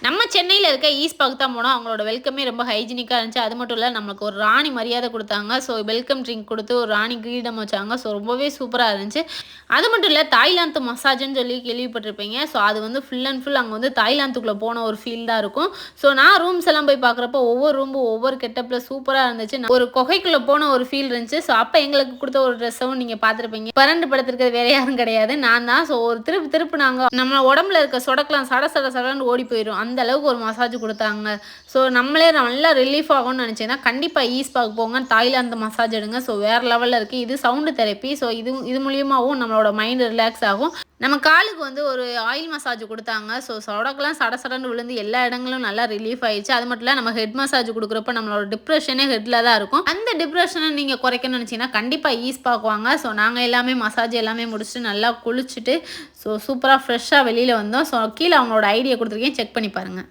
நம்ம சென்னையில இருக்க ஈஸ்பாக்கு தான் போனோம். அவங்களோட வெல்கமே ரொம்ப ஹைஜீனிக்கா இருந்துச்சு. அது மட்டும் இல்ல நம்மளுக்கு ஒரு ராணி மரியாதை குடுத்தாங்க. ஸோ வெல்கம் ட்ரிங்க் குடுத்து ஒரு ராணி கிரீடம் வச்சாங்க. ஸோ ரொம்பவே சூப்பரா இருந்துச்சு. அது மட்டும் இல்ல தாய்லாந்து மசாஜ்ன்னு சொல்லி கேள்விப்பட்டிருப்பீங்க. ஸோ அது வந்து ஃபுல் அண்ட் ஃபுல் அங்க வந்து தாய்லாந்துக்குள்ள போன ஒரு ஃபீல் தான் இருக்கும். ஸோ நான் ரூம்ஸ் எல்லாம் போய் பார்க்குறப்போ ஒவ்வொரு ரூமும் ஒவ்வொரு கெட்டப்ல சூப்பரா இருந்துச்சு. ஒரு குகைக்குள்ள போன ஒரு ஃபீல் இருந்துச்சு. ஸோ அப்ப எங்களுக்கு குடுத்த ஒரு ட்ரெஸ்ஸும் நீங்க பார்த்திருப்பீங்க. பரண்டு படுத்திருக்கிறது வேற யாரும் கிடையாது. நான் தான். ஸோ ஒரு திருப்புனாங்க. நம்ம உடம்புல இருக்க சொடக்கலாம் சட சட சடன்னு ஓடி போயிரும். அந்த அளவுக்கு ஒரு மசாஜ் குடுத்தாங்க. ஸோ நம்மளே நல்லா ரிலீஃப் ஆகும்னு நினைச்சீங்கன்னா, கண்டிப்பா ஈஸ்பாக்கு போங்க. தாய்லாந்து மசாஜ் எடுங்க. ஸோ வேற லெவல்ல இருக்கு. இது சவுண்ட் தெரப்பி. ஸோ இது மூலியமாவும் நம்மளோட மைண்ட் ரிலாக்ஸ் ஆகும். நம்ம காலுக்கு வந்து ஒரு ஆயில் மசாஜ் குடுத்தாங்க. ஸோ சொடக்கெல்லாம் சட சடன்னு விழுந்து எல்லா இடங்களும் நல்லா ரிலீஃப் ஆயிடுச்சு. அது மட்டும் இல்ல நம்ம ஹெட் மசாஜ் குடுக்குறப்ப நம்மளோட டிப்ரஷனே ஹெட்ல தான் இருக்கும். அந்த டிப்ரஷன நீங்க குறைக்கணும்னு நினைச்சீங்கன்னா, கண்டிப்பா ஈஸ்பாக்கு வாங்க. ஸோ நாங்க எல்லாமே மசாஜ் எல்லாமே முடிச்சுட்டு நல்லா குளிச்சுட்டு, ஸோ சூப்பரா ஃப்ரெஷ்ஷா வெளியில வந்தோம். ஸோ கீழ அவங்களோட ஐடிய குடுத்துருக்கேன். செக் பண்ணி பாருங்க.